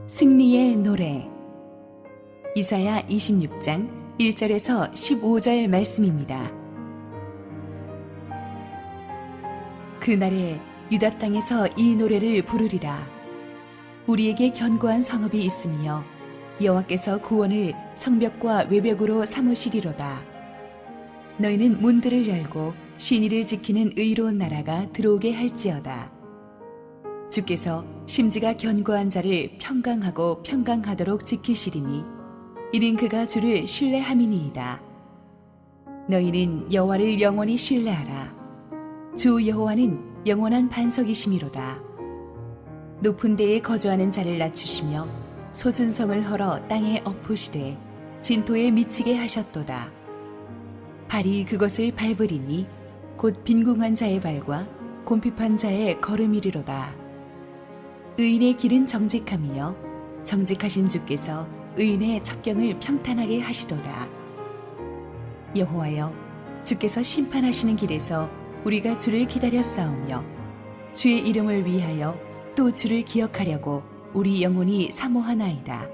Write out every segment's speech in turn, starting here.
승리의 노래. 이사야 26장 1절에서 15절 말씀입니다. 그날에 유다 땅에서 이 노래를 부르리라. 우리에게 견고한 성읍이 있으며 여호와께서 구원을 성벽과 외벽으로 삼으시리로다. 너희는 문들을 열고 신의를 지키는 의로운 나라가 들어오게 할지어다. 주께서 심지가 견고한 자를 평강하고 평강하도록 지키시리니 이는 그가 주를 신뢰함이니이다. 너희는 여호와를 영원히 신뢰하라. 주 여호와는 영원한 반석이시미로다. 높은 데에 거주하는 자를 낮추시며 솟은 성을 헐어 땅에 엎으시되 진토에 미치게 하셨도다. 발이 그것을 밟으리니 곧 빈궁한 자의 발과 곰핍한 자의 걸음이리로다. 의인의 길은 정직함이요 정직하신 주께서 의인의 첩경을 평탄하게 하시도다. 여호와여, 주께서 심판하시는 길에서 우리가 주를 기다렸사오며 주의 이름을 위하여 또 주를 기억하려고 우리 영혼이 사모하나이다.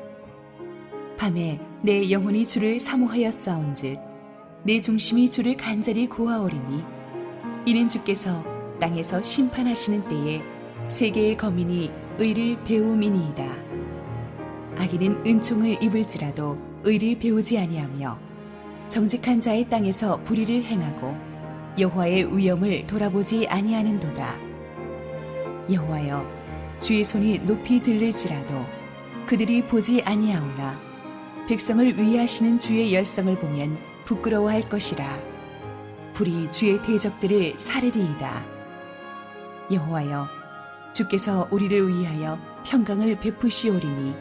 밤에 내 영혼이 주를 사모하였사온즉 내 중심이 주를 간절히 구하오리니 이는 주께서 땅에서 심판하시는 때에 세계의 거민이 의를 배움이니이다. 악인은 은총을 입을지라도 의를 배우지 아니하며 정직한 자의 땅에서 불의를 행하고 여호와의 위엄을 돌아보지 아니하는도다. 여호와여, 주의 손이 높이 들릴지라도 그들이 보지 아니하오나 백성을 위하시는 주의 열성을 보면 부끄러워할 것이라. 불이 주의 대적들을 사르리이다. 여호와여, 주께서 우리를 위하여 평강을 베푸시오리니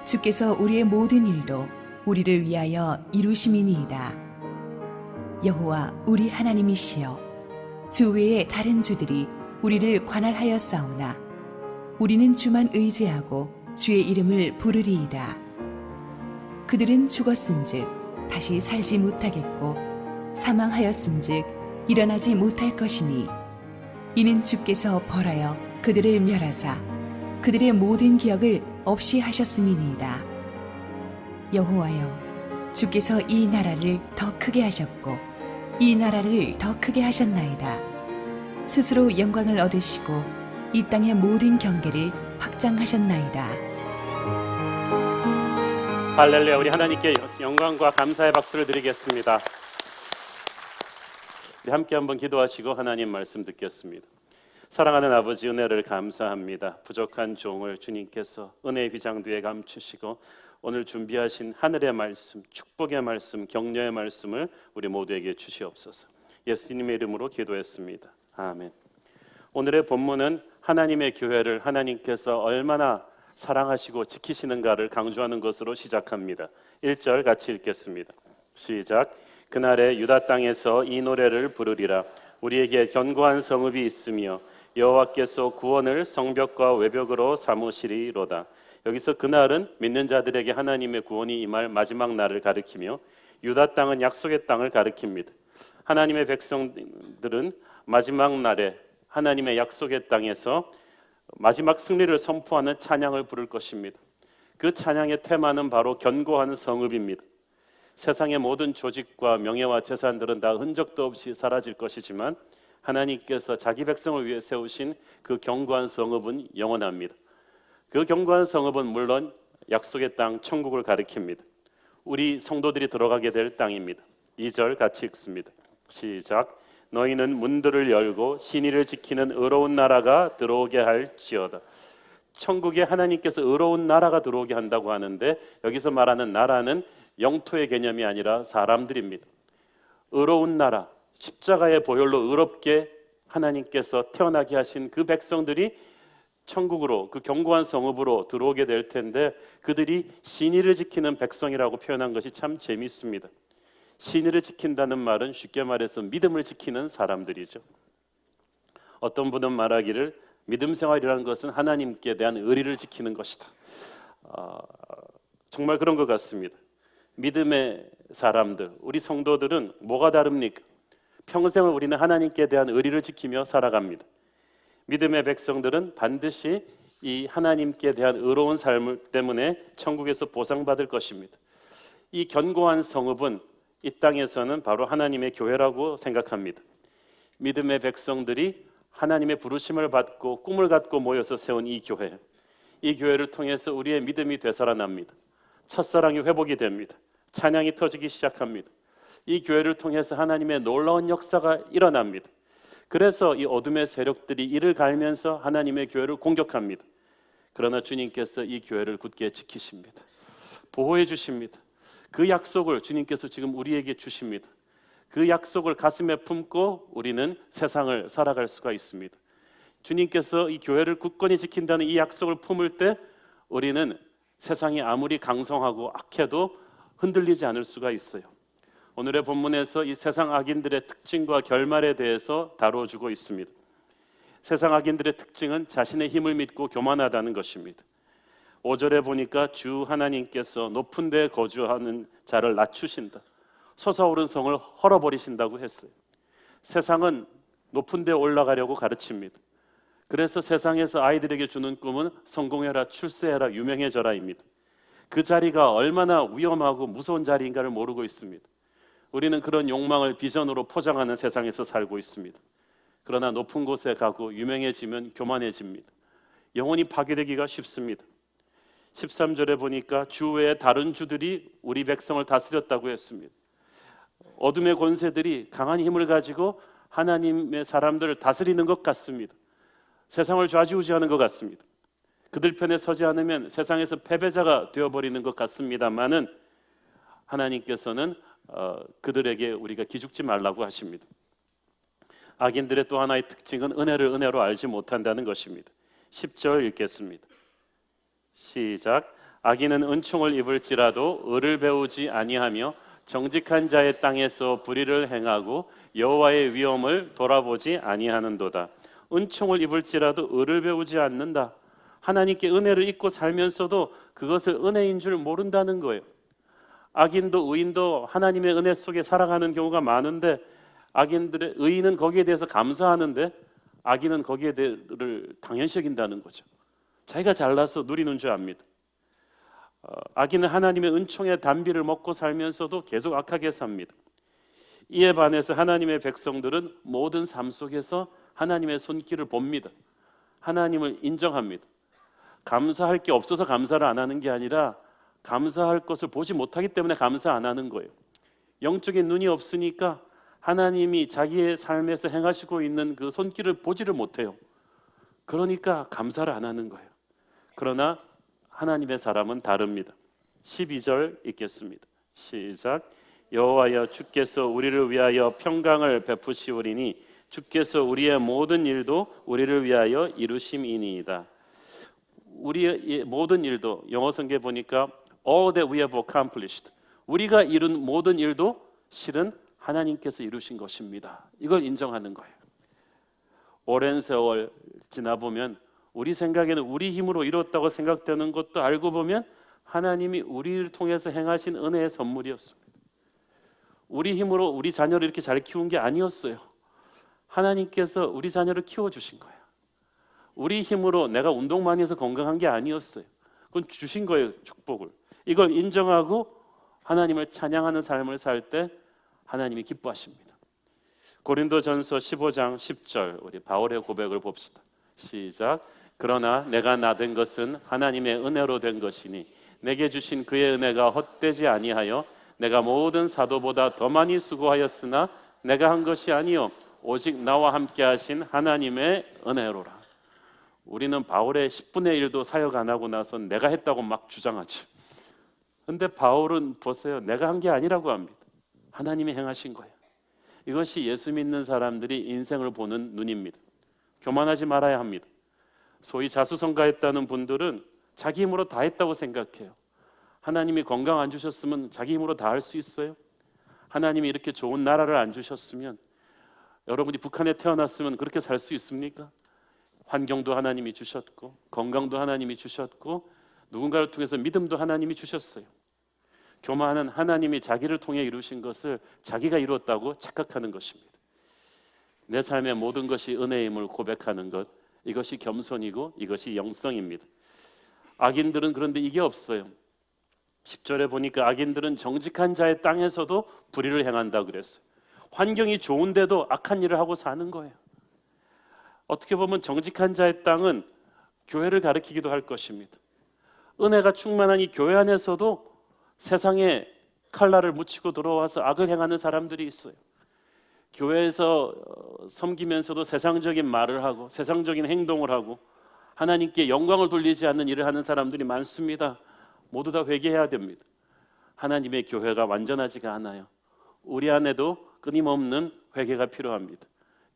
주께서 우리의 모든 일도 우리를 위하여 이루심이니이다. 여호와 우리 하나님이시여, 주 외에 다른 주들이 우리를 관할하였사오나 우리는 주만 의지하고 주의 이름을 부르리이다. 그들은 죽었은즉 다시 살지 못하겠고 사망하였은즉 일어나지 못할 것이니 이는 주께서 벌하여 그들을 멸하사 그들의 모든 기억을 없이 하셨음이니이다. 여호와여, 주께서 이 나라를 더 크게 하셨고 이 나라를 더 크게 하셨나이다. 스스로 영광을 얻으시고 이 땅의 모든 경계를 확장하셨나이다. 할렐루야. 우리 하나님께 영광과 감사의 박수를 드리겠습니다. 우리 함께 한번 기도하시고 하나님 말씀 듣겠습니다. 사랑하는 아버지, 은혜를 감사합니다. 부족한 종을 주님께서 은혜의 휘장 뒤에 감추시고 오늘 준비하신 하늘의 말씀, 축복의 말씀, 격려의 말씀을 우리 모두에게 주시옵소서. 예수님의 이름으로 기도했습니다. 아멘. 오늘의 본문은 하나님의 교회를 하나님께서 얼마나 사랑하시고 지키시는가를 강조하는 것으로 시작합니다. 1절 같이 읽겠습니다. 시작. 그날에 유다 땅에서 이 노래를 부르리라. 우리에게 견고한 성읍이 있으며 여호와께서 구원을 성벽과 외벽으로 삼으시리로다. 여기서 그날은 믿는 자들에게 하나님의 구원이 임할 마지막 날을 가리키며 유다 땅은 약속의 땅을 가리킵니다. 하나님의 백성들은 마지막 날에 하나님의 약속의 땅에서 마지막 승리를 선포하는 찬양을 부를 것입니다. 그 찬양의 테마는 바로 견고한 성읍입니다. 세상의 모든 조직과 명예와 재산들은 다 흔적도 없이 사라질 것이지만 하나님께서 자기 백성을 위해 세우신 그 견고한 성읍은 영원합니다. 그 견고한 성읍은 물론 약속의 땅 천국을 가리킵니다. 우리 성도들이 들어가게 될 땅입니다. 2절 같이 읽습니다. 시작. 너희는 문들을 열고 신의를 지키는 의로운 나라가 들어오게 할지어다. 천국에 하나님께서 의로운 나라가 들어오게 한다고 하는데 여기서 말하는 나라는 영토의 개념이 아니라 사람들입니다. 의로운 나라, 십자가의 보혈로 의롭게 하나님께서 태어나게 하신 그 백성들이 천국으로, 그 견고한 성읍으로 들어오게 될 텐데 그들이 신의를 지키는 백성이라고 표현한 것이 참 재미있습니다. 신의를 지킨다는 말은 쉽게 말해서 믿음을 지키는 사람들이죠. 어떤 분은 말하기를 믿음 생활이라는 것은 하나님께 대한 의리를 지키는 것이다. 정말 그런 것 같습니다. 믿음의 사람들, 우리 성도들은 뭐가 다릅니까? 평생을 우리는 하나님께 대한 의리를 지키며 살아갑니다. 믿음의 백성들은 반드시 이 하나님께 대한 의로운 삶 때문에 천국에서 보상받을 것입니다. 이 견고한 성읍은 이 땅에서는 바로 하나님의 교회라고 생각합니다. 믿음의 백성들이 하나님의 부르심을 받고 꿈을 갖고 모여서 세운 이 교회, 이 교회를 통해서 우리의 믿음이 되살아납니다. 첫사랑이 회복이 됩니다. 찬양이 터지기 시작합니다. 이 교회를 통해서 하나님의 놀라운 역사가 일어납니다. 그래서 이 어둠의 세력들이 이를 갈면서 하나님의 교회를 공격합니다. 그러나 주님께서 이 교회를 굳게 지키십니다. 보호해 주십니다. 그 약속을 주님께서 지금 우리에게 주십니다. 그 약속을 가슴에 품고 우리는 세상을 살아갈 수가 있습니다. 주님께서 이 교회를 굳건히 지킨다는 이 약속을 품을 때 우리는 세상이 아무리 강성하고 악해도 흔들리지 않을 수가 있어요. 오늘의 본문에서 이 세상 악인들의 특징과 결말에 대해서 다뤄주고 있습니다. 세상 악인들의 특징은 자신의 힘을 믿고 교만하다는 것입니다. 5절에 보니까 주 하나님께서 높은 데 거주하는 자를 낮추신다. 솟아오른 성을 헐어버리신다고 했어요. 세상은 높은 데 올라가려고 가르칩니다. 그래서 세상에서 아이들에게 주는 꿈은 성공해라, 출세해라, 유명해져라입니다. 그 자리가 얼마나 위험하고 무서운 자리인가를 모르고 있습니다. 우리는 그런 욕망을 비전으로 포장하는 세상에서 살고 있습니다. 그러나 높은 곳에 가고 유명해지면 교만해집니다. 영혼이 파괴되기가 쉽습니다. 13절에 보니까 주 외에 다른 주들이 우리 백성을 다스렸다고 했습니다. 어둠의 권세들이 강한 힘을 가지고 하나님의 사람들을 다스리는 것 같습니다. 세상을 좌지우지하는 것 같습니다. 그들 편에 서지 않으면 세상에서 패배자가 되어버리는 것 같습니다만은 하나님께서는 그들에게 우리가 기죽지 말라고 하십니다. 악인들의 또 하나의 특징은 은혜를 은혜로 알지 못한다는 것입니다. 10절 읽겠습니다. 시작. 악인은 은총을 입을지라도 의를 배우지 아니하며 정직한 자의 땅에서 불의를 행하고 여호와의 위엄을 돌아보지 아니하는도다. 은총을 입을지라도 의를 배우지 않는다. 하나님께 은혜를 입고 살면서도 그것을 은혜인 줄 모른다는 거예요. 악인도 의인도 하나님의 은혜 속에 살아가는 경우가 많은데 악인들의 의인은 거기에 대해서 감사하는데 악인은 거기에 대해를 당연시 여긴다는 거죠. 자기가 잘나서 누리는 줄 압니다. 악인은 하나님의 은총의 단비를 먹고 살면서도 계속 악하게 삽니다. 이에 반해서 하나님의 백성들은 모든 삶 속에서 하나님의 손길을 봅니다. 하나님을 인정합니다. 감사할 게 없어서 감사를 안 하는 게 아니라 감사할 것을 보지 못하기 때문에 감사 안 하는 거예요. 영적인 눈이 없으니까 하나님이 자기의 삶에서 행하시고 있는 그 손길을 보지를 못해요. 그러니까 감사를 안 하는 거예요. 그러나 하나님의 사람은 다릅니다. 12절 읽겠습니다. 시작. 여호와여 주께서 우리를 위하여 평강을 베푸시오리니 주께서 우리의 모든 일도 우리를 위하여 이루심이니이다. 우리의 모든 일도 영어 성경에 보니까 all that we have accomplished, 우리가 이룬 모든 일도 실은 하나님께서 이루신 것입니다. 이걸 인정하는 거예요. 오랜 세월 지나보면 우리 생각에는 우리 힘으로 이뤘다고 생각되는 것도 알고 보면 하나님이 우리를 통해서 행하신 은혜의 선물이었습니다. 우리 힘으로 우리 자녀를 이렇게 잘 키운 게 아니었어요. 하나님께서 우리 자녀를 키워주신 거예요. 우리 힘으로 내가 운동 많이 해서 건강한 게 아니었어요. 그건 주신 거예요, 축복을. 이걸 인정하고 하나님을 찬양하는 삶을 살 때 하나님이 기뻐하십니다. 고린도전서 15장 10절 우리 바울의 고백을 봅시다. 시작. 그러나 내가 나된 것은 하나님의 은혜로 된 것이니 내게 주신 그의 은혜가 헛되지 아니하여 내가 모든 사도보다 더 많이 수고하였으나 내가 한 것이 아니요 오직 나와 함께 하신 하나님의 은혜로라. 우리는 바울의 10분의 1도 사역 안 하고 나서 내가 했다고 막 주장하죠. 근데 바울은 보세요. 내가 한 게 아니라고 합니다. 하나님이 행하신 거예요. 이것이 예수 믿는 사람들이 인생을 보는 눈입니다. 교만하지 말아야 합니다. 소위 자수성가했다는 분들은 자기 힘으로 다 했다고 생각해요. 하나님이 건강 안 주셨으면 자기 힘으로 다 할 수 있어요? 하나님이 이렇게 좋은 나라를 안 주셨으면, 여러분이 북한에 태어났으면 그렇게 살 수 있습니까? 환경도 하나님이 주셨고 건강도 하나님이 주셨고 누군가를 통해서 믿음도 하나님이 주셨어요. 교만은 하나님이 자기를 통해 이루신 것을 자기가 이루었다고 착각하는 것입니다. 내 삶의 모든 것이 은혜임을 고백하는 것, 이것이 겸손이고 이것이 영성입니다. 악인들은 그런데 이게 없어요. 10절에 보니까 악인들은 정직한 자의 땅에서도 불의를 행한다고 그랬어요. 환경이 좋은데도 악한 일을 하고 사는 거예요. 어떻게 보면 정직한 자의 땅은 교회를 가리키기도 할 것입니다. 은혜가 충만한 이 교회 안에서도 세상에 칼날을 묻히고 들어와서 악을 행하는 사람들이 있어요. 교회에서 섬기면서도 세상적인 말을 하고 세상적인 행동을 하고 하나님께 영광을 돌리지 않는 일을 하는 사람들이 많습니다. 모두 다 회개해야 됩니다. 하나님의 교회가 완전하지가 않아요. 우리 안에도 끊임없는 회개가 필요합니다.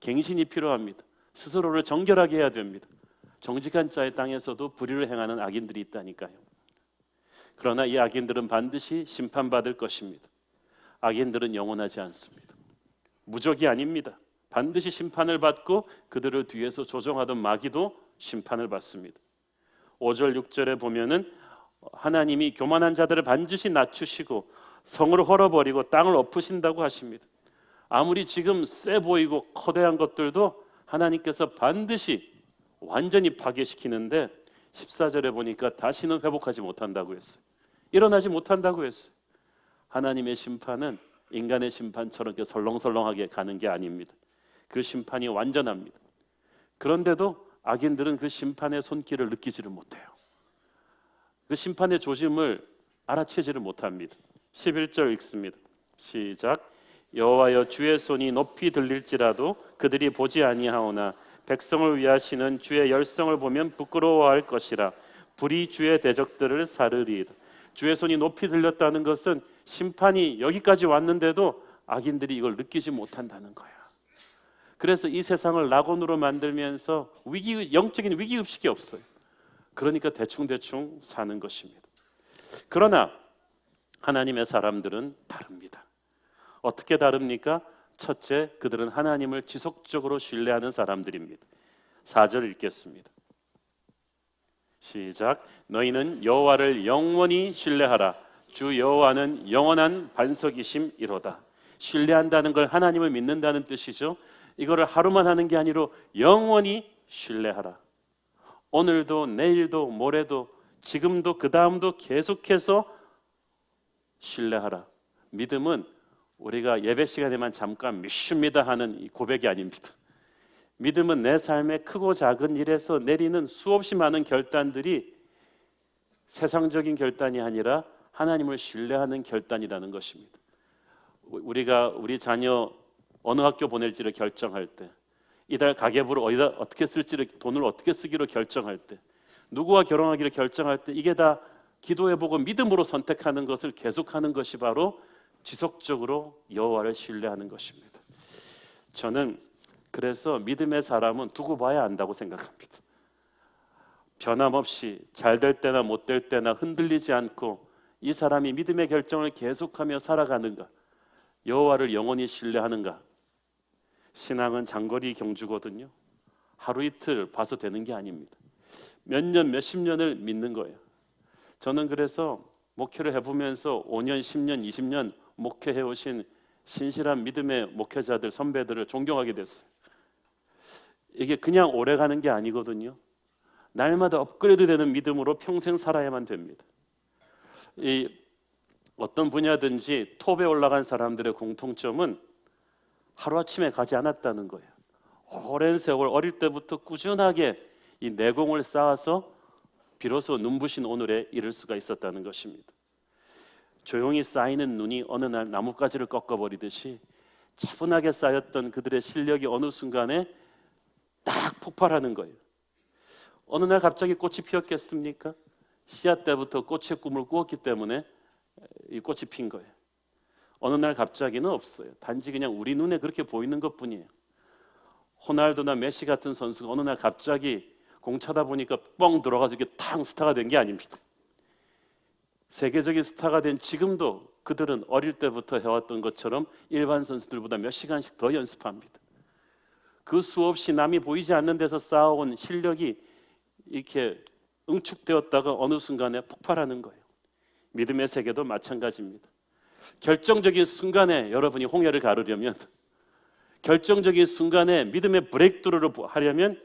갱신이 필요합니다. 스스로를 정결하게 해야 됩니다. 정직한 자의 땅에서도 불의를 행하는 악인들이 있다니까요. 그러나 이 악인들은 반드시 심판받을 것입니다. 악인들은 영원하지 않습니다. 무적이 아닙니다. 반드시 심판을 받고 그들을 뒤에서 조종하던 마귀도 심판을 받습니다. 5절 6절에 보면은 하나님이 교만한 자들을 반드시 낮추시고 성을 헐어버리고 땅을 엎으신다고 하십니다. 아무리 지금 세 보이고 커다란 것들도 하나님께서 반드시 완전히 파괴시키는데 14절에 보니까 다시는 회복하지 못한다고 했어요. 일어나지 못한다고 했어요. 하나님의 심판은 인간의 심판처럼 이렇게 설렁설렁하게 가는 게 아닙니다. 그 심판이 완전합니다. 그런데도 악인들은 그 심판의 손길을 느끼지를 못해요. 그 심판의 조짐을 알아채지를 못합니다. 11절 읽습니다. 시작. 여호와여 주의 손이 높이 들릴지라도 그들이 보지 아니하오나 백성을 위하시는 주의 열성을 보면 부끄러워할 것이라. 불이 주의 대적들을 사르리이다. 주의 손이 높이 들렸다는 것은 심판이 여기까지 왔는데도 악인들이 이걸 느끼지 못한다는 거야. 그래서 이 세상을 낙원으로 만들면서 영적인 위기의식이 없어요. 그러니까 대충대충 사는 것입니다. 그러나 하나님의 사람들은 다릅니다. 어떻게 다릅니까? 첫째, 그들은 하나님을 지속적으로 신뢰하는 사람들입니다. 4절 읽겠습니다. 시작. 너희는 여호와를 영원히 신뢰하라. 주 여호와는 영원한 반석이심이로다. 신뢰한다는 걸 하나님을 믿는다는 뜻이죠. 이거를 하루만 하는 게 아니라 영원히 신뢰하라. 오늘도 내일도 모레도 지금도 그 다음도 계속해서 신뢰하라. 믿음은 우리가 예배 시간에만 잠깐 믿습니다 하는 이 고백이 아닙니다. 믿음은 내 삶의 크고 작은 일에서 내리는 수없이 많은 결단들이 세상적인 결단이 아니라 하나님을 신뢰하는 결단이라는 것입니다. 우리가 우리 자녀 어느 학교 보낼지를 결정할 때, 이달 가계부를 어디다 어떻게 쓸지를, 돈을 어떻게 쓰기로 결정할 때, 누구와 결혼하기를 결정할 때, 이게 다 기도해보고 믿음으로 선택하는 것을 계속하는 것이 바로 지속적으로 여호와를 신뢰하는 것입니다. 저는 그래서 믿음의 사람은 두고 봐야 안다고 생각합니다. 변함없이 잘 될 때나 못 될 때나 흔들리지 않고 이 사람이 믿음의 결정을 계속하며 살아가는가, 여호와를 영원히 신뢰하는가. 신앙은 장거리 경주거든요. 하루 이틀 봐서 되는 게 아닙니다. 몇 년, 몇십 년을 믿는 거예요. 저는 그래서 목회를 해보면서 5년, 10년, 20년 목회해 오신 신실한 믿음의 목회자들, 선배들을 존경하게 됐어요. 이게 그냥 오래 가는 게 아니거든요. 날마다 업그레이드되는 믿음으로 평생 살아야만 됩니다. 이 어떤 분야든지 톱에 올라간 사람들의 공통점은 하루아침에 가지 않았다는 거예요. 오랜 세월 어릴 때부터 꾸준하게 이 내공을 쌓아서 비로소 눈부신 오늘에 이를 수가 있었다는 것입니다. 조용히 쌓이는 눈이 어느 날 나뭇가지를 꺾어버리듯이 차분하게 쌓였던 그들의 실력이 어느 순간에 딱 폭발하는 거예요. 어느 날 갑자기 꽃이 피었겠습니까? 씨앗 때부터 꽃의 꿈을 꾸었기 때문에 이 꽃이 핀 거예요. 어느 날 갑자기는 없어요. 단지 그냥 우리 눈에 그렇게 보이는 것뿐이에요. 호날두나 메시 같은 선수가 어느 날 갑자기 공 차다 보니까 뻥 들어가서 이렇게 탕 스타가 된 게 아닙니다. 세계적인 스타가 된 지금도 그들은 어릴 때부터 해왔던 것처럼 일반 선수들보다 몇 시간씩 더 연습합니다. 그 수없이 남이 보이지 않는 데서 쌓아온 실력이 이렇게 응축되었다가 어느 순간에 폭발하는 거예요. 믿음의 세계도 마찬가지입니다. 결정적인 순간에 여러분이 홍해를 가르려면, 결정적인 순간에 믿음의 브레이크스루를 하려면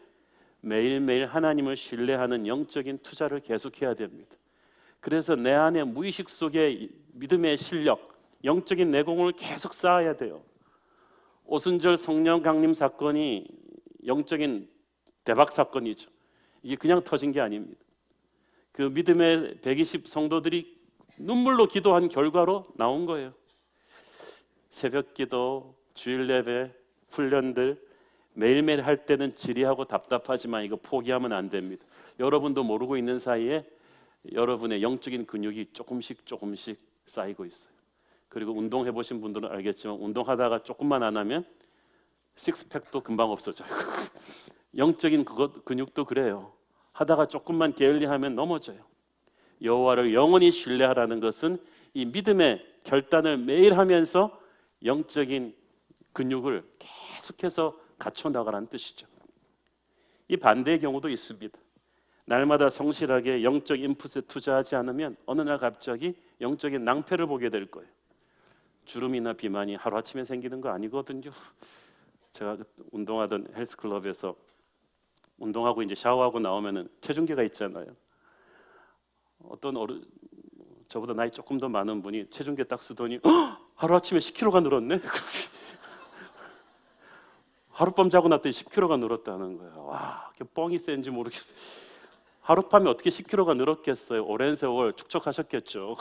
매일매일 하나님을 신뢰하는 영적인 투자를 계속해야 됩니다. 그래서 내 안에 무의식 속에 믿음의 실력, 영적인 내공을 계속 쌓아야 돼요. 오순절 성령 강림 사건이 영적인 대박 사건이죠. 이게 그냥 터진 게 아닙니다. 그 믿음의 120 성도들이 눈물로 기도한 결과로 나온 거예요. 새벽 기도, 주일 예배, 훈련들 매일매일 할 때는 지리하고 답답하지만 이거 포기하면 안 됩니다. 여러분도 모르고 있는 사이에 여러분의 영적인 근육이 조금씩 쌓이고 있어요. 그리고 운동해 보신 분들은 알겠지만 운동하다가 조금만 안 하면 식스팩도 금방 없어져요. 영적인 근육도 그래요. 하다가 조금만 게을리하면 넘어져요. 여호와를 영원히 신뢰하라는 것은 이 믿음의 결단을 매일 하면서 영적인 근육을 계속해서 갖춰 나가라는 뜻이죠. 이 반대의 경우도 있습니다. 날마다 성실하게 영적 인풋에 투자하지 않으면 어느 날 갑자기 영적인 낭패를 보게 될 거예요. 주름이나 비만이 하루아침에 생기는 거 아니거든요. 제가 운동하던 헬스클럽에서 운동하고 이제 샤워하고 나오면은 체중계가 있잖아요. 어떤 저보다 나이 조금 더 많은 분이 체중계 딱 쓰더니 하루아침에 10kg가 늘었네. 하룻밤 자고 났더니 10kg가 늘었다는 거예요. 와, 뻥이 센지 모르겠어요. 하룻밤에 어떻게 10kg가 늘었겠어요? 오랜 세월 축적하셨겠죠.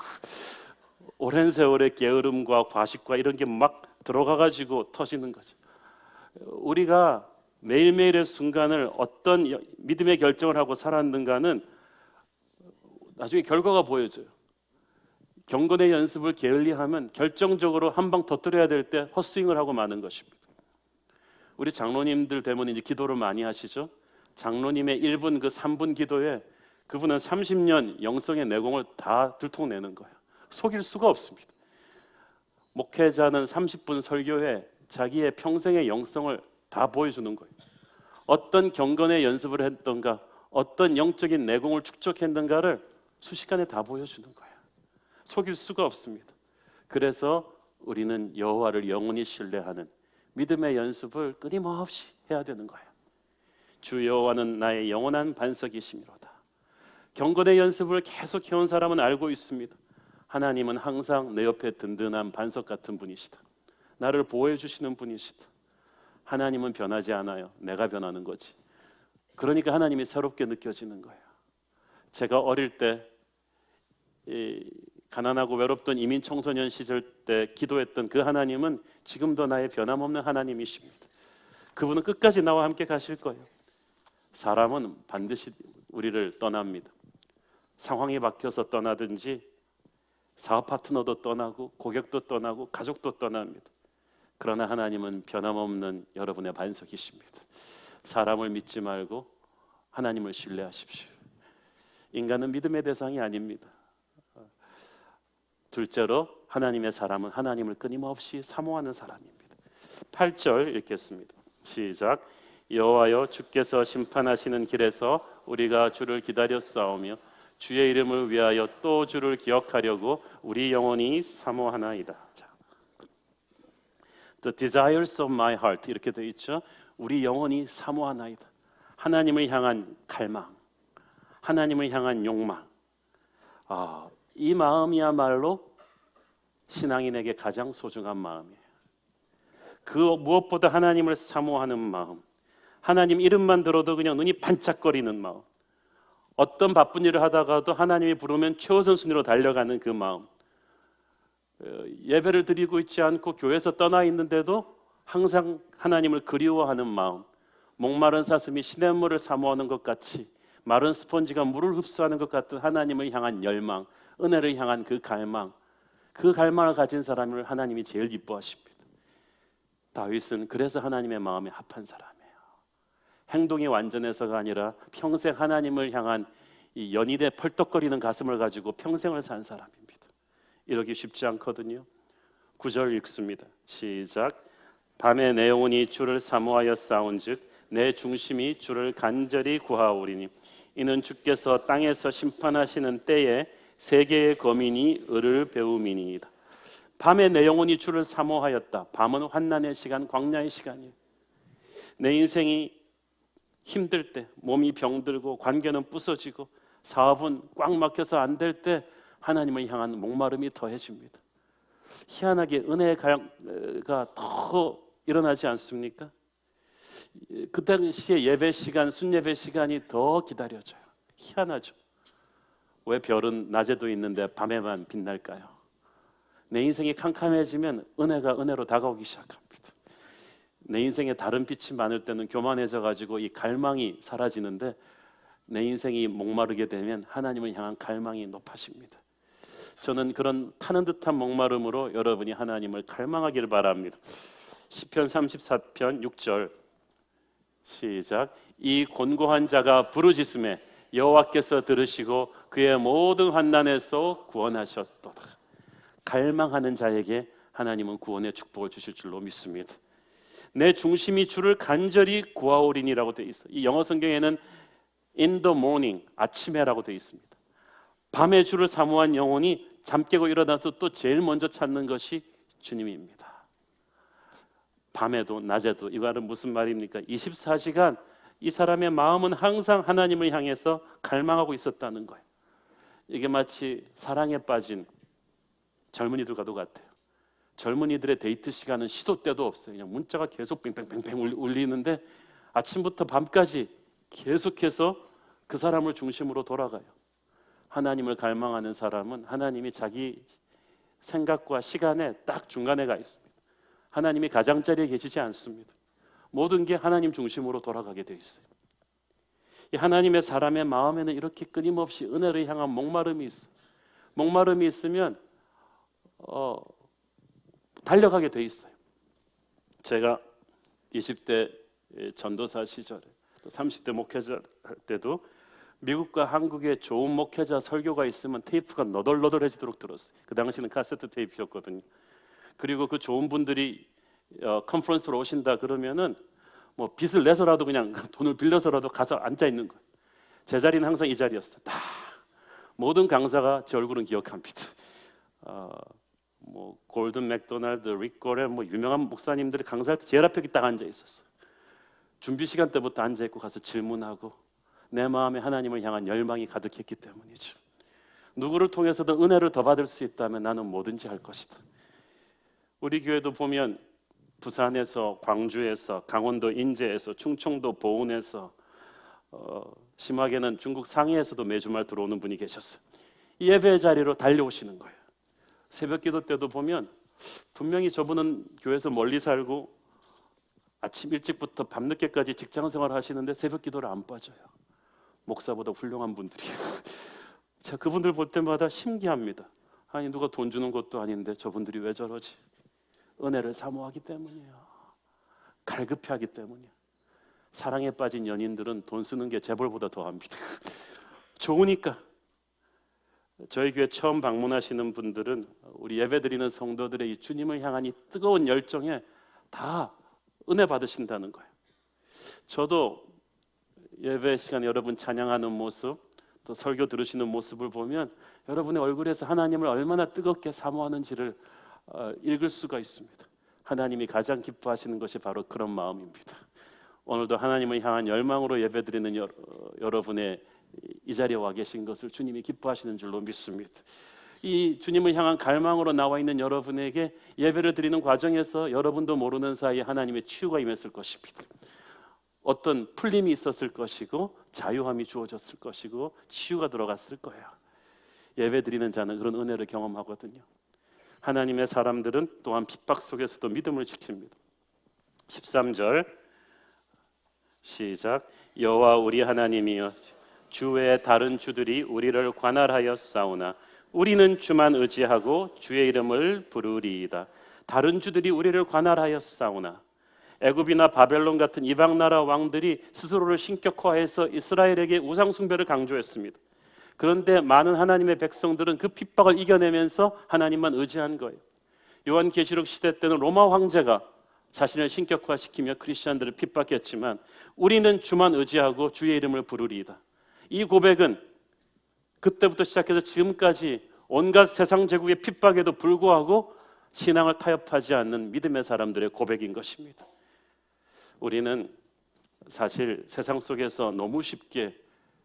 오랜 세월의 게으름과 과식과 이런 게 막 들어가가지고 터지는 거죠. 우리가 매일매일의 순간을 어떤 믿음의 결정을 하고 살았는가는 나중에 결과가 보여져요. 경건의 연습을 게을리하면 결정적으로 한 방 터뜨려야 될 때 헛스윙을 하고 마는 것입니다. 우리 장로님들 되면 이제 기도를 많이 하시죠. 장로님의 1분 그 3분 기도에 그분은 30년 영성의 내공을 다 들통내는 거예요. 속일 수가 없습니다. 목회자는 30분 설교에 자기의 평생의 영성을 다 보여주는 거예요. 어떤 경건의 연습을 했던가, 어떤 영적인 내공을 축적했는가를 수시간에 다 보여주는 거예요. 속일 수가 없습니다. 그래서 우리는 여호와를 영원히 신뢰하는 믿음의 연습을 끊임없이 해야 되는 거예요. 주 여호와는 나의 영원한 반석이시미로다. 경건의 연습을 계속 해온 사람은 알고 있습니다. 하나님은 항상 내 옆에 든든한 반석 같은 분이시다. 나를 보호해 주시는 분이시다. 하나님은 변하지 않아요. 내가 변하는 거지. 그러니까 하나님이 새롭게 느껴지는 거예요. 제가 어릴 때 가난하고 외롭던 이민 청소년 시절 때 기도했던 그 하나님은 지금도 나의 변함없는 하나님이십니다. 그분은 끝까지 나와 함께 가실 거예요. 사람은 반드시 우리를 떠납니다. 상황이 바뀌어서 떠나든지 사업 파트너도 떠나고 고객도 떠나고 가족도 떠납니다. 그러나 하나님은 변함없는 여러분의 반석이십니다. 사람을 믿지 말고 하나님을 신뢰하십시오. 인간은 믿음의 대상이 아닙니다. 둘째로 하나님의 사람은 하나님을 끊임없이 사모하는 사람입니다. 8절 읽겠습니다. 시작. 여호와여 주께서 심판하시는 길에서 우리가 주를 기다렸사오며 주의 이름을 위하여 또 주를 기억하려고 우리 영혼이 사모하나이다. 자, The desires of my heart 이렇게 되어 있죠. 우리 영혼이 사모하나이다. 하나님을 향한 갈망, 하나님을 향한 욕망. 이 마음이야말로 신앙인에게 가장 소중한 마음이에요. 그 무엇보다 하나님을 사모하는 마음, 하나님 이름만 들어도 그냥 눈이 반짝거리는 마음, 어떤 바쁜 일을 하다가도 하나님이 부르면 최우선 순위로 달려가는 그 마음, 예배를 드리고 있지 않고 교회에서 떠나 있는데도 항상 하나님을 그리워하는 마음, 목마른 사슴이 시냇물을 사모하는 것 같이 마른 스펀지가 물을 흡수하는 것 같은 하나님을 향한 열망, 은혜를 향한 그 갈망, 그 갈망을 가진 사람을 하나님이 제일 기뻐하십니다. 다윗은 그래서 하나님의 마음에 합한 사람이에요. 행동이 완전해서가 아니라 평생 하나님을 향한 이 연인의 펄떡거리는 가슴을 가지고 평생을 산 사람입니다. 이러기 쉽지 않거든요. 9절 읽습니다. 시작. 밤에 내 영혼이 주를 사모하여 싸운즉 내 중심이 주를 간절히 구하오리니 이는 주께서 땅에서 심판하시는 때에 세계의 거민이 을을 배움이니이다. 밤에 내 영혼이 주를 사모하였다. 밤은 환난의 시간, 광야의 시간이에요. 내 인생이 힘들 때, 몸이 병들고 관계는 부서지고 사업은 꽉 막혀서 안 될 때 하나님을 향한 목마름이 더해집니다. 희한하게 은혜가 더 일어나지 않습니까? 그 당시에 예배 시간, 순예배 시간이 더 기다려져요. 희한하죠. 왜 별은 낮에도 있는데 밤에만 빛날까요? 내 인생이 캄캄해지면 은혜가 은혜로 다가오기 시작합니다. 내 인생에 다른 빛이 많을 때는 교만해져 가지고 이 갈망이 사라지는데, 내 인생이 목마르게 되면 하나님을 향한 갈망이 높아집니다. 저는 그런 타는 듯한 목마름으로 여러분이 하나님을 갈망하기를 바랍니다. 시편 34편 6절 시작. 이 곤고한 자가 부르짖음에 여호와께서 들으시고 그의 모든 환난에서 구원하셨도다. 갈망하는 자에게 하나님은 구원의 축복을 주실 줄로 믿습니다. 내 중심이 주를 간절히 구하오리니라고 되어 있어요. 이 영어 성경에는 in the morning, 아침에라고 되어 있습니다. 밤에 주를 사모한 영혼이 잠 깨고 일어나서 또 제일 먼저 찾는 것이 주님입니다. 밤에도 낮에도. 이 말은 무슨 말입니까? 24시간 이 사람의 마음은 항상 하나님을 향해서 갈망하고 있었다는 거예요. 이게 마치 사랑에 빠진 젊은이들과도 같아요. 젊은이들의 데이트 시간은 시도 때도 없어요. 그냥 문자가 계속 뺑뺑뺑뺑 울리는데 아침부터 밤까지 계속해서 그 사람을 중심으로 돌아가요. 하나님을 갈망하는 사람은 하나님이 자기 생각과 시간에 딱 중간에 가 있습니다. 하나님이 가장자리에 계시지 않습니다. 모든 게 하나님 중심으로 돌아가게 돼 있어요. 이 하나님의 사람의 마음에는 이렇게 끊임없이 은혜를 향한 목마름이 있어요. 목마름이 있으면 달려가게 돼 있어요. 제가 20대 전도사 시절에 또 30대 목회자 할 때도 미국과 한국에 좋은 목회자 설교가 있으면 테이프가 너덜너덜해지도록 들었어요. 그 당시는 카세트 테이프였거든요. 그리고 그 좋은 분들이 컨퍼런스로 오신다 그러면은 뭐 빚을 내서라도 그냥 돈을 빌려서라도 가서 앉아 있는 거예요. 제 자리는 항상 이 자리였어요. 다 모든 강사가 제 얼굴은 기억합니다. 뭐 골든 맥도날드, 릭 고렐, 뭐 유명한 목사님들이 강사할 때 제일 앞에 딱 앉아 있었어요. 준비 시간 때부터 앉아 있고 가서 질문하고 내 마음에 하나님을 향한 열망이 가득했기 때문이죠. 누구를 통해서든 은혜를 더 받을 수 있다면 나는 뭐든지 할 것이다. 우리 교회도 보면 부산에서, 광주에서, 강원도 인제에서, 충청도 보은에서, 심하게는 중국 상해에서도 매주말 들어오는 분이 계셨어요. 이 예배 자리로 달려오시는 거예요. 새벽 기도 때도 보면 분명히 저분은 교회에서 멀리 살고 아침 일찍부터 밤늦게까지 직장 생활을 하시는데 새벽 기도를 안 빠져요. 목사보다 훌륭한 분들이에요. 제가 그분들 볼 때마다 신기합니다. 아니 누가 돈 주는 것도 아닌데 저분들이 왜 저러지? 은혜를 사모하기 때문이에요. 갈급해하기 때문이에요. 사랑에 빠진 연인들은 돈 쓰는 게 재벌보다 더합니다. 좋으니까. 저희 교회 처음 방문하시는 분들은 우리 예배드리는 성도들의 이 주님을 향한 이 뜨거운 열정에 다 은혜 받으신다는 거예요. 저도 예배 시간에 여러분 찬양하는 모습, 또 설교 들으시는 모습을 보면 여러분의 얼굴에서 하나님을 얼마나 뜨겁게 사모하는지를 읽을 수가 있습니다. 하나님이 가장 기뻐하시는 것이 바로 그런 마음입니다. 오늘도 하나님을 향한 열망으로 예배드리는 여러분의 이 자리에 와 계신 것을 주님이 기뻐하시는 줄로 믿습니다. 이 주님을 향한 갈망으로 나와 있는 여러분에게 예배를 드리는 과정에서 여러분도 모르는 사이에 하나님의 치유가 임했을 것입니다. 어떤 풀림이 있었을 것이고 자유함이 주어졌을 것이고 치유가 들어갔을 거예요. 예배 드리는 자는 그런 은혜를 경험하거든요. 하나님의 사람들은 또한 핍박 속에서도 믿음을 지킵니다. 13절 시작. 여호와 우리 하나님이여 주 외에 다른 주들이 우리를 관할하여 싸우나 우리는 주만 의지하고 주의 이름을 부르리이다. 다른 주들이 우리를 관할하여 싸우나 애굽이나 바벨론 같은 이방 나라 왕들이 스스로를 신격화해서 이스라엘에게 우상 숭배를 강조했습니다. 그런데 많은 하나님의 백성들은 그 핍박을 이겨내면서 하나님만 의지한 거예요. 요한계시록 시대 때는 로마 황제가 자신을 신격화시키며 크리스천들을 핍박했지만 우리는 주만 의지하고 주의 이름을 부르리이다. 이 고백은 그때부터 시작해서 지금까지 온갖 세상 제국의 핍박에도 불구하고 신앙을 타협하지 않는 믿음의 사람들의 고백인 것입니다. 우리는 사실 세상 속에서 너무 쉽게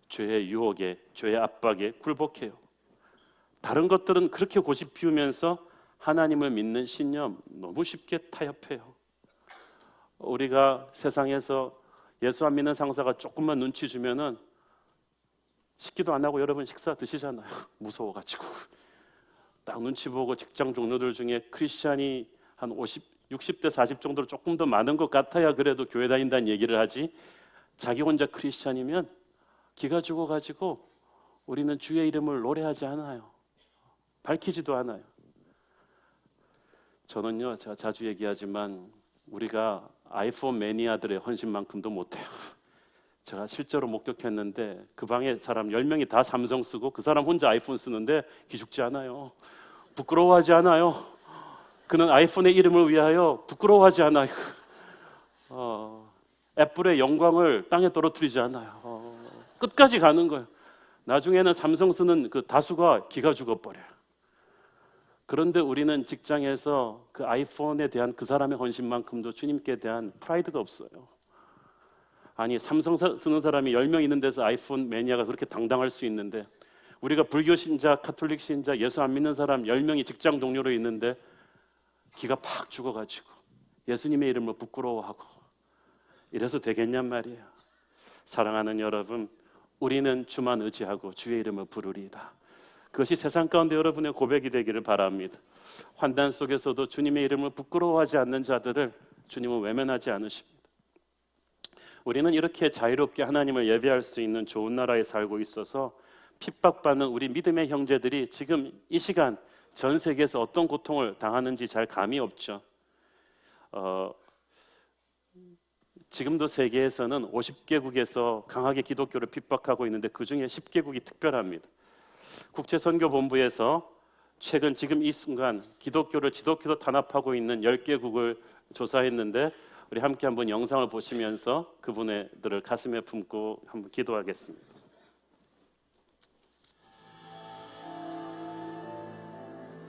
죄의 유혹에, 죄의 압박에 굴복해요. 다른 것들은 그렇게 고집 피우면서 하나님을 믿는 신념 너무 쉽게 타협해요. 우리가 세상에서 예수 안 믿는 상사가 조금만 눈치 주면은 식기도 안 하고 여러분 식사 드시잖아요. 무서워가지고. 딱 눈치 보고 직장 동료들 중에 크리스찬이 한 60대 40 정도로 조금 더 많은 것 같아야 그래도 교회 다닌다는 얘기를 하지, 자기 혼자 크리스찬이면 기가 죽어가지고 우리는 주의 이름을 노래하지 않아요. 밝히지도 않아요. 저는요, 제가 자주 얘기하지만 우리가 아이폰 매니아들의 헌신만큼도 못해요. 제가 실제로 목격했는데 그 방에 사람 10명이 다 삼성 쓰고 그 사람 혼자 아이폰 쓰는데 기죽지 않아요. 부끄러워하지 않아요. 그는 아이폰의 이름을 위하여 부끄러워하지 않아요. 애플의 영광을 땅에 떨어뜨리지 않아요. 끝까지 가는 거예요. 나중에는 삼성 쓰는 그 다수가 기가 죽어버려요. 그런데 우리는 직장에서 그 아이폰에 대한 그 사람의 헌신만큼도 주님께 대한 프라이드가 없어요. 아니, 삼성 쓰는 사람이 10명 있는 데서 아이폰 매니아가 그렇게 당당할 수 있는데, 우리가 불교 신자, 카톨릭 신자, 예수 안 믿는 사람 10명이 직장 동료로 있는데 기가 팍 죽어가지고 예수님의 이름을 부끄러워하고 이래서 되겠냔 말이에요. 사랑하는 여러분, 우리는 주만 의지하고 주의 이름을 부르리이다. 그것이 세상 가운데 여러분의 고백이 되기를 바랍니다. 환난 속에서도 주님의 이름을 부끄러워하지 않는 자들을 주님은 외면하지 않으십니다. 우리는 이렇게 자유롭게 하나님을 예배할 수 있는 좋은 나라에 살고 있어서 핍박받는 우리 믿음의 형제들이 지금 이 시간 전 세계에서 어떤 고통을 당하는지 잘 감이 없죠. 지금도 세계에서는 50개국에서 강하게 기독교를 핍박하고 있는데 그 중에 10개국이 특별합니다. 국제선교본부에서 최근 지금 이 순간 기독교를 지독히도 탄압하고 있는 10개국을 조사했는데, 우리 함께 한번 영상을 보시면서 그분들을 가슴에 품고 한번 기도하겠습니다.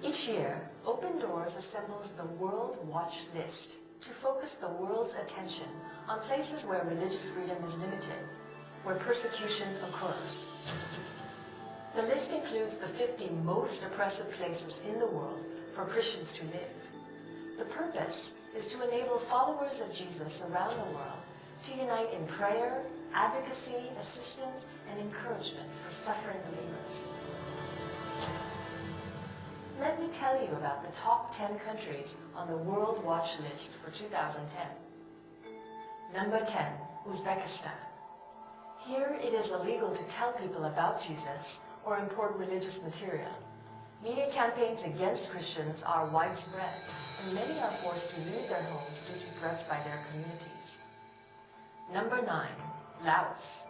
Each year, Open Doors assembles the World Watch List to focus the world's attention on places where religious freedom is limited, where persecution occurs. The list includes the 50 most oppressive places in the world for Christians to live. The purpose is to enable followers of Jesus around the world to unite in prayer, advocacy, assistance, and encouragement for suffering believers. Let me tell you about the top 10 countries on the World Watch List for 2010. Number 10, Uzbekistan. Here it is illegal to tell people about Jesus or import religious material. Media campaigns against Christians are widespread, and many are forced to leave their homes due to threats by their communities. Number 9, Laos.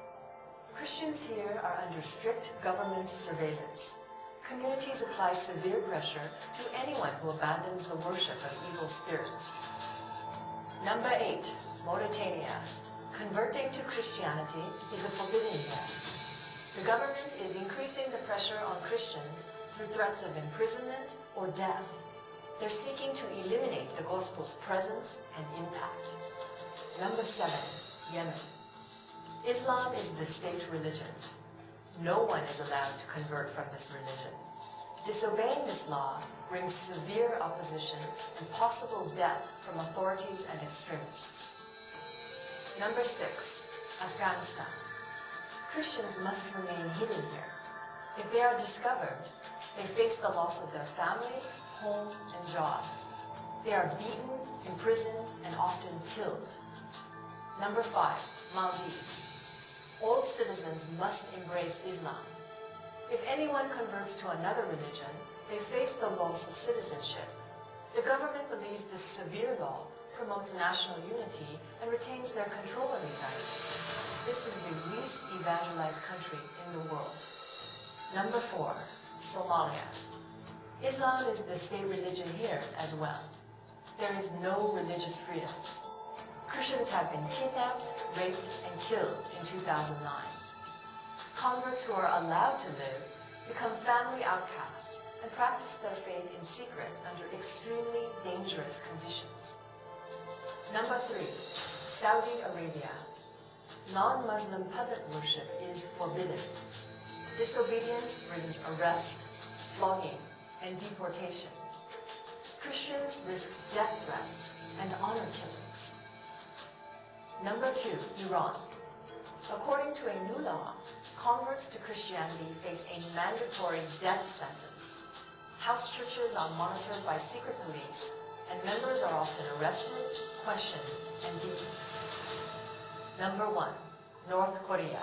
Christians here are under strict government surveillance. Communities apply severe pressure to anyone who abandons the worship of evil spirits. Number 8, Mauritania. Converting to Christianity is a forbidden event. The government is increasing the pressure on Christians through threats of imprisonment or death. They're seeking to eliminate the gospel's presence and impact. Number 7, Yemen. Islam is the state religion. No one is allowed to convert from this religion. Disobeying this law brings severe opposition and possible death from authorities and extremists. Number 6, Afghanistan. Christians must remain hidden here. If they are discovered, they face the loss of their family, home, and job. They are beaten, imprisoned, and often killed. Number 5, Maldives. All citizens must embrace Islam. If anyone converts to another religion, they face the loss of citizenship. The government believes this severe law promotes national unity and retains their control on these islands. This is the least evangelized country in the world. Number 4, Somalia. Islam is the state religion here as well. There is no religious freedom. Christians have been kidnapped, raped, and killed in 2009. Converts who are allowed to live become family outcasts and practice their faith in secret under extremely dangerous conditions. Number 3, Saudi Arabia. non-Muslim puppet worship is forbidden. Disobedience brings arrest, flogging, and deportation. Christians risk death threats and honor killings. Number 2, Iran. According to a new law, converts to Christianity face a mandatory death sentence. House churches are monitored by secret police, and members are often arrested, questioned, and detained. Number 1, North Korea.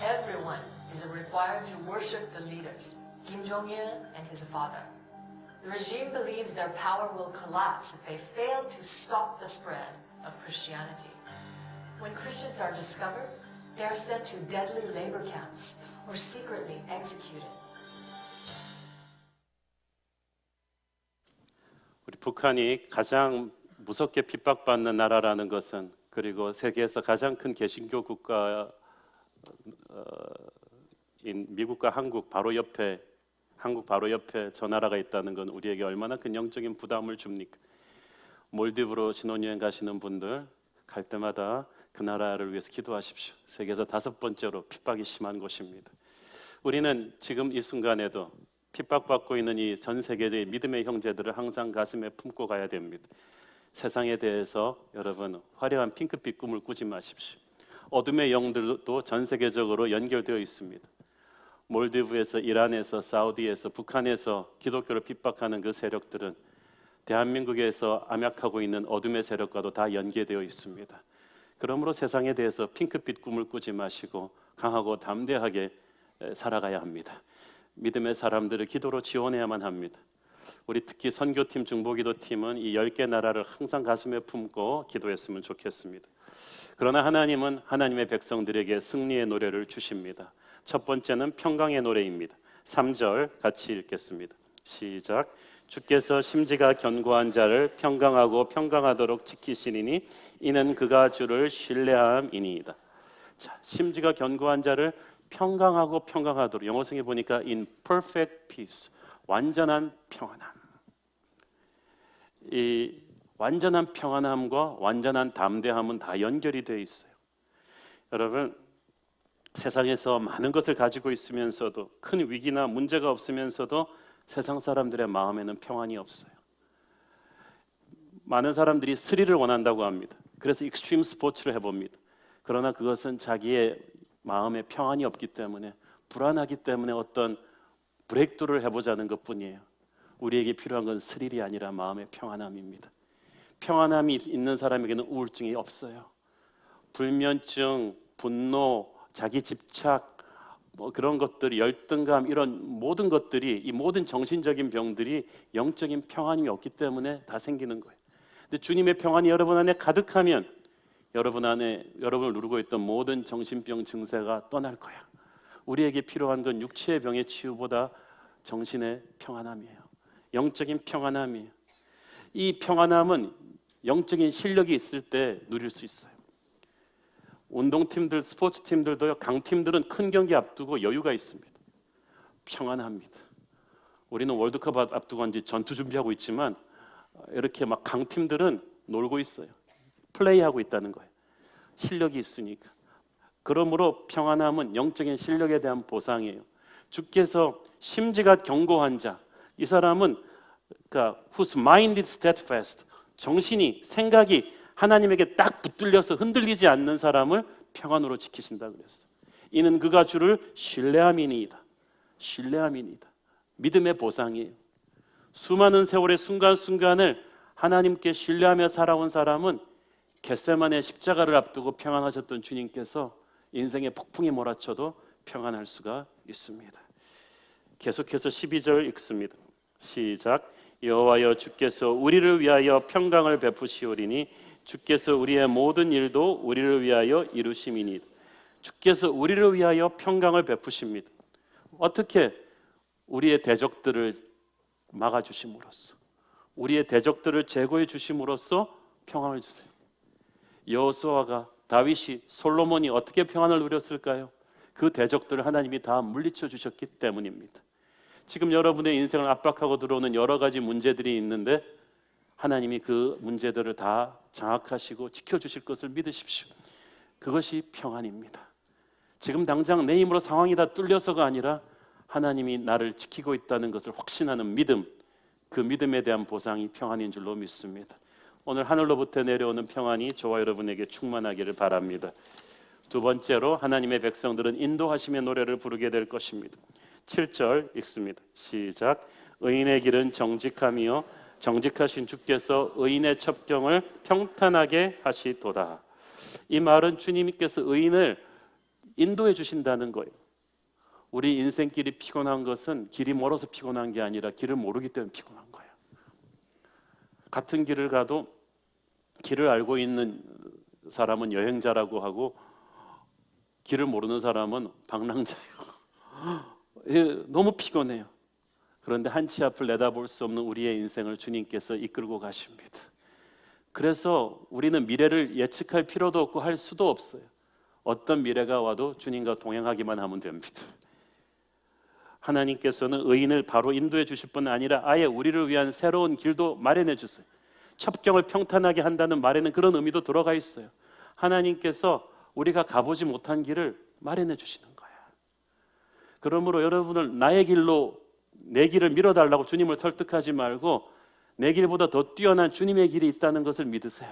Everyone is required to worship the leaders, Kim Jong-il and his father. The regime believes their power will collapse if they fail to stop the spread of Christianity. When Christians are discovered, they are sent to deadly labor camps or secretly executed. 우리 북한이 가장 무섭게 핍박받는 나라라는 것은, 그리고 세계에서 가장 큰 개신교 국가인 미국과 한국 바로 옆에 저 나라가 있다는 건 우리에게 얼마나 큰 영적인 부담을 줍니까? 몰디브로 신혼여행 가시는 분들 갈 때마다 그 나라를 위해서 기도하십시오. 세계에서 5번째로 핍박이 심한 곳입니다. 우리는 지금 이 순간에도 핍박받고 있는 이 전 세계의 믿음의 형제들을 항상 가슴에 품고 가야 됩니다. 세상에 대해서 여러분 화려한 핑크빛 꿈을 꾸지 마십시오. 어둠의 영들도 전 세계적으로 연결되어 있습니다. 몰디브에서, 이란에서, 사우디에서, 북한에서 기독교를 핍박하는 그 세력들은 대한민국에서 암약하고 있는 어둠의 세력과도 다 연계되어 있습니다. 그러므로 세상에 대해서 핑크빛 꿈을 꾸지 마시고 강하고 담대하게 살아가야 합니다. 믿음의 사람들을 기도로 지원해야만 합니다. 우리 특히 선교팀, 중보기도팀은 이 10개 나라를 항상 가슴에 품고 기도했으면 좋겠습니다. 그러나 하나님은 하나님의 백성들에게 승리의 노래를 주십니다. 첫 번째는 평강의 노래입니다. 3절 같이 읽겠습니다. 시작. 주께서 심지가 견고한 자를 평강하고 평강하도록 지키시리니 이는 그가 주를 신뢰함이니이다. 자, 심지가 견고한 자를 평강하고 평강하도록, 영어성에 보니까 in perfect peace, 완전한 평안함. 이 완전한 평안함과 완전한 담대함은 다 연결이 되어 있어요. 여러분, 세상에서 많은 것을 가지고 있으면서도, 큰 위기나 문제가 없으면서도 세상 사람들의 마음에는 평안이 없어요. 많은 사람들이 스릴을 원한다고 합니다. 그래서 익스트림 스포츠를 해봅니다. 그러나 그것은 자기의 마음에 평안이 없기 때문에, 불안하기 때문에 어떤 브레이크드루를 해보자는 것뿐이에요. 우리에게 필요한 건 스릴이 아니라 마음의 평안함입니다. 평안함이 있는 사람에게는 우울증이 없어요. 불면증, 분노, 자기 집착, 그런 것들이, 열등감, 이런 모든 것들이, 이 모든 정신적인 병들이 영적인 평안이 없기 때문에 다 생기는 거예요. 근데 주님의 평안이 여러분 안에 가득하면 여러분을 누르고 있던 모든 정신병 증세가 떠날 거야. 우리에게 필요한 건 육체의 병의 치유보다 정신의 평안함이에요. 영적인 평안함이에요. 이 평안함은 영적인 실력이 있을 때 누릴 수 있어요. 운동팀들, 스포츠팀들도요, 강팀들은 큰 경기 앞두고 여유가 있습니다. 평안합니다. 우리는 월드컵 앞두고 이제 전투 준비하고 있지만 이렇게 막 강팀들은 놀고 있어요. 플레이하고 있다는 거예요. 실력이 있으니까. 그러므로 평안함은 영적인 실력에 대한 보상이에요. 주께서 심지가 견고한 자, 이 사람은 그러니까 whose mind is steadfast, 정신이, 생각이 하나님에게 딱 붙들려서 흔들리지 않는 사람을 평안으로 지키신다 그랬어요. 이는 그가 주를 신뢰함이니이다. 신뢰함이니이다. 믿음의 보상이에요. 수많은 세월의 순간순간을 하나님께 신뢰하며 살아온 사람은 겟세마네 십자가를 앞두고 평안하셨던 주님께서 인생의 폭풍이 몰아쳐도 평안할 수가 있습니다. 계속해서 12절 읽습니다. 시작. 여호와여, 주께서 우리를 위하여 평강을 베푸시오리니 주께서 우리의 모든 일도 우리를 위하여 이루심이니. 주께서 우리를 위하여 평강을 베푸십니다. 어떻게? 우리의 대적들을 막아주심으로써, 우리의 대적들을 제거해 주심으로써 평안을 주세요. 여호수아가, 다윗이, 솔로몬이 어떻게 평안을 누렸을까요? 그 대적들을 하나님이 다 물리쳐 주셨기 때문입니다. 지금 여러분의 인생을 압박하고 들어오는 여러 가지 문제들이 있는데 하나님이 그 문제들을 다 장악하시고 지켜주실 것을 믿으십시오. 그것이 평안입니다. 지금 당장 내 힘으로 상황이 다 뚫려서가 아니라 하나님이 나를 지키고 있다는 것을 확신하는 믿음, 그 믿음에 대한 보상이 평안인 줄로 믿습니다. 오늘 하늘로부터 내려오는 평안이 저와 여러분에게 충만하기를 바랍니다. 두 번째로 하나님의 백성들은 인도하심의 노래를 부르게 될 것입니다. 7절 읽습니다. 시작. 의인의 길은 정직함이요 정직하신 주께서 의인의 첩경을 평탄하게 하시도다. 이 말은 주님께서 의인을 인도해 주신다는 거예요. 우리 인생길이 피곤한 것은 길이 멀어서 피곤한 게 아니라 길을 모르기 때문에 피곤한 거예요. 같은 길을 가도 길을 알고 있는 사람은 여행자라고 하고 길을 모르는 사람은 방랑자예요. 너무 피곤해요. 그런데 한치 앞을 내다볼 수 없는 우리의 인생을 주님께서 이끌고 가십니다. 그래서 우리는 미래를 예측할 필요도 없고 할 수도 없어요. 어떤 미래가 와도 주님과 동행하기만 하면 됩니다. 하나님께서는 의인을 바로 인도해 주실 뿐 아니라 아예 우리를 위한 새로운 길도 마련해 주세요. 첩경을 평탄하게 한다는 말에는 그런 의미도 들어가 있어요. 하나님께서 우리가 가보지 못한 길을 마련해 주시는 거예요. 그러므로 여러분을 나의 길로 내 길을 밀어달라고 주님을 설득하지 말고 내 길보다 더 뛰어난 주님의 길이 있다는 것을 믿으세요.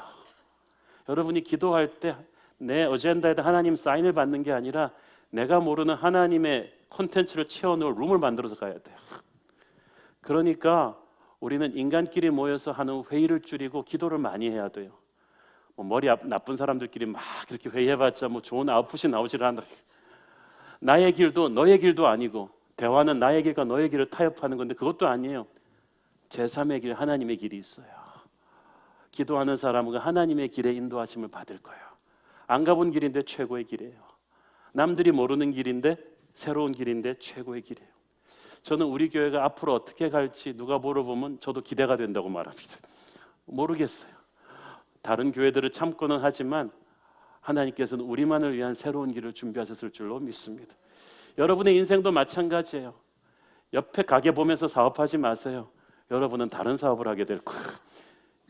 여러분이 기도할 때 내 어젠다에다 하나님 사인을 받는 게 아니라 내가 모르는 하나님의 콘텐츠를 채워넣을 룸을 만들어서 가야 돼요. 그러니까 우리는 인간끼리 모여서 하는 회의를 줄이고 기도를 많이 해야 돼요. 머리 나쁜 사람들끼리 막 그렇게 회의해봤자 좋은 아웃풋이 나오질 않아. 나의 길도 너의 길도 아니고 대화는 나의 길과 너의 길을 타협하는 건데 그것도 아니에요. 제3의 길, 하나님의 길이 있어요. 기도하는 사람은 하나님의 길에 인도하심을 받을 거예요. 안 가본 길인데 최고의 길이에요. 남들이 모르는 길인데 새로운 길인데 최고의 길이에요. 저는 우리 교회가 앞으로 어떻게 갈지 누가 물어보면 저도 기대가 된다고 말합니다. 모르겠어요. 다른 교회들을 참고는 하지만 하나님께서는 우리만을 위한 새로운 길을 준비하셨을 줄로 믿습니다. 여러분의 인생도 마찬가지예요. 옆에 가게 보면서 사업하지 마세요. 여러분은 다른 사업을 하게 될 거예요.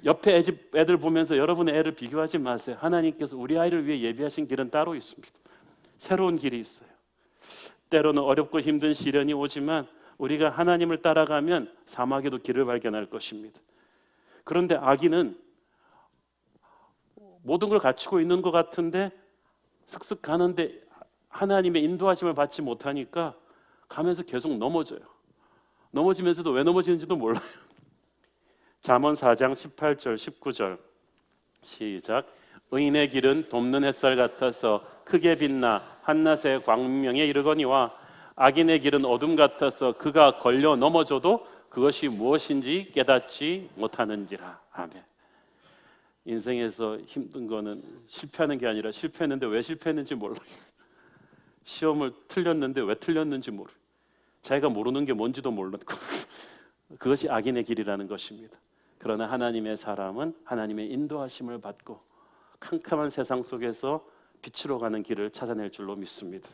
옆에 애들 보면서 여러분의 애를 비교하지 마세요. 하나님께서 우리 아이를 위해 예비하신 길은 따로 있습니다. 새로운 길이 있어요. 때로는 어렵고 힘든 시련이 오지만 우리가 하나님을 따라가면 사막에도 길을 발견할 것입니다. 그런데 악인은 모든 걸 갖추고 있는 것 같은데 슥슥 가는데 하나님의 인도하심을 받지 못하니까 가면서 계속 넘어져요. 넘어지면서도 왜 넘어지는지도 몰라요. 잠언 4장 18절 19절 시작. 의인의 길은 돕는 햇살 같아서 크게 빛나 한낮의 광명에 이르거니와 악인의 길은 어둠 같아서 그가 걸려 넘어져도 그것이 무엇인지 깨닫지 못하는지라. 아멘. 인생에서 힘든 거는 실패하는 게 아니라 실패했는데 왜 실패했는지 몰라요. 시험을 틀렸는데 왜 틀렸는지 모르요. 자기가 모르는 게 뭔지도 모르는 거. 그것이 악인의 길이라는 것입니다. 그러나 하나님의 사람은 하나님의 인도하심을 받고 캄캄한 세상 속에서 빛으로 가는 길을 찾아낼 줄로 믿습니다.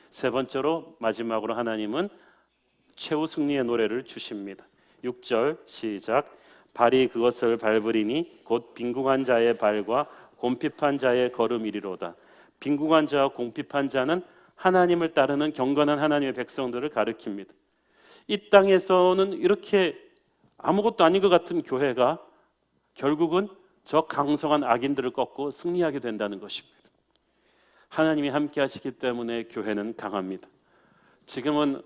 세 번째로 마지막으로 하나님은 최후 승리의 노래를 주십니다. 6절 시작. 발이 그것을 밟으리니 곧 빈궁한 자의 발과 곰핍한 자의 걸음이리로다. 빈궁한 자와 곰핍한 자는 하나님을 따르는 경건한 하나님의 백성들을 가리킵니다. 이 땅에서는 이렇게 아무것도 아닌 것 같은 교회가 결국은 저 강성한 악인들을 꺾고 승리하게 된다는 것입니다. 하나님이 함께 하시기 때문에 교회는 강합니다. 지금은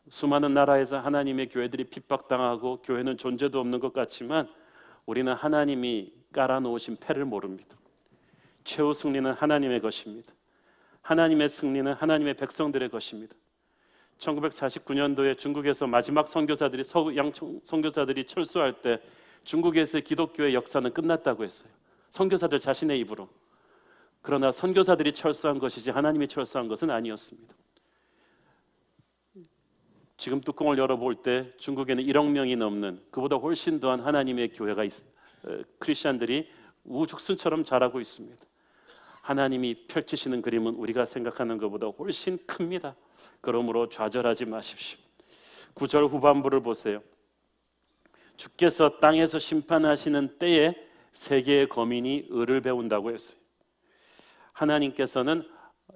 수많은 나라에서 하나님의 교회들이 핍박당하고 교회는 존재도 없는 것 같지만 우리는 하나님이 깔아놓으신 패를 모릅니다. 최후 승리는 하나님의 것입니다. 하나님의 승리는 하나님의 백성들의 것입니다. 1949년도에 중국에서 마지막 선교사들이 서양 선교사들이 철수할 때 중국에서의 기독교의 역사는 끝났다고 했어요. 선교사들 자신의 입으로. 그러나 선교사들이 철수한 것이지 하나님이 철수한 것은 아니었습니다. 지금 뚜껑을 열어볼 때 중국에는 1억 명이 넘는 그보다 훨씬 더한 하나님의 교회가 크리스천들이 우죽순처럼 자라고 있습니다. 하나님이 펼치시는 그림은 우리가 생각하는 것보다 훨씬 큽니다. 그러므로 좌절하지 마십시오. 9절 후반부를 보세요. 주께서 땅에서 심판하시는 때에 세계의 거민이 의를 배운다고 했어요. 하나님께서는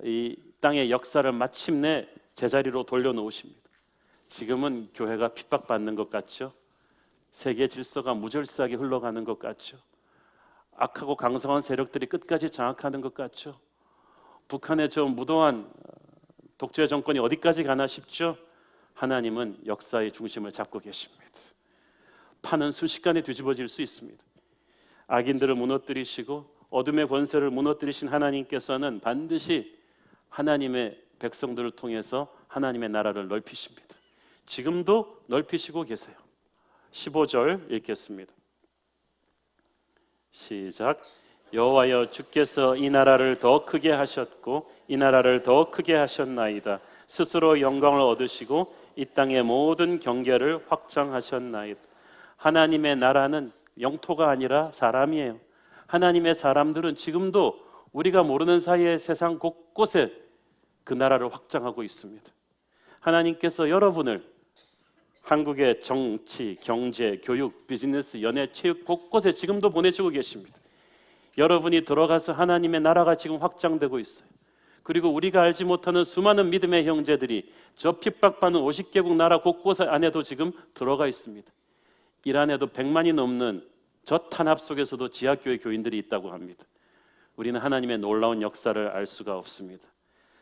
이 땅의 역사를 마침내 제자리로 돌려놓으십니다. 지금은 교회가 핍박받는 것 같죠? 세계 질서가 무질서하게 흘러가는 것 같죠? 악하고 강성한 세력들이 끝까지 장악하는 것 같죠? 북한의 저 무도한 독재 정권이 어디까지 가나 싶죠? 하나님은 역사의 중심을 잡고 계십니다. 판은 순식간에 뒤집어질 수 있습니다. 악인들을 무너뜨리시고 어둠의 권세를 무너뜨리신 하나님께서는 반드시 하나님의 백성들을 통해서 하나님의 나라를 넓히십니다. 지금도 넓히시고 계세요. 15절 읽겠습니다. 시작. 여호와여 주께서 이 나라를 더 크게 하셨고 이 나라를 더 크게 하셨나이다. 스스로 영광을 얻으시고 이 땅의 모든 경계를 확장하셨나이다. 하나님의 나라는 영토가 아니라 사람이에요. 하나님의 사람들은 지금도 우리가 모르는 사이에 세상 곳곳에 그 나라를 확장하고 있습니다. 하나님께서 여러분을 한국의 정치, 경제, 교육, 비즈니스, 연애, 체육 곳곳에 지금도 보내주고 계십니다. 여러분이 들어가서 하나님의 나라가 지금 확장되고 있어요. 그리고 우리가 알지 못하는 수많은 믿음의 형제들이 저 핍박받는 50개국 나라 곳곳 안에도 지금 들어가 있습니다. 이란에도 100만이 넘는 저 탄압 속에서도 지하교회 교인들이 있다고 합니다. 우리는 하나님의 놀라운 역사를 알 수가 없습니다.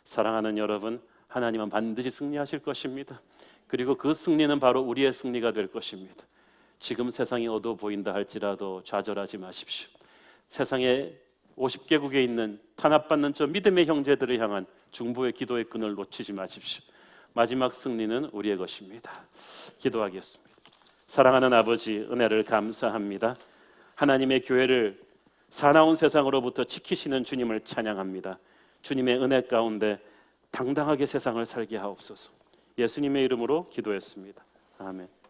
사랑하는 여러분, 하나님은 반드시 승리하실 것입니다. 그리고 그 승리는 바로 우리의 승리가 될 것입니다. 지금 세상이 어두워 보인다 할지라도 좌절하지 마십시오. 세상에 50개국에 있는 탄압받는 저 믿음의 형제들을 향한 중보의 기도의 끈을 놓치지 마십시오. 마지막 승리는 우리의 것입니다. 기도하겠습니다. 사랑하는 아버지, 은혜를 감사합니다. 하나님의 교회를 사나운 세상으로부터 지키시는 주님을 찬양합니다. 주님의 은혜 가운데 당당하게 세상을 살게 하옵소서. 예수님의 이름으로 기도했습니다. 아멘.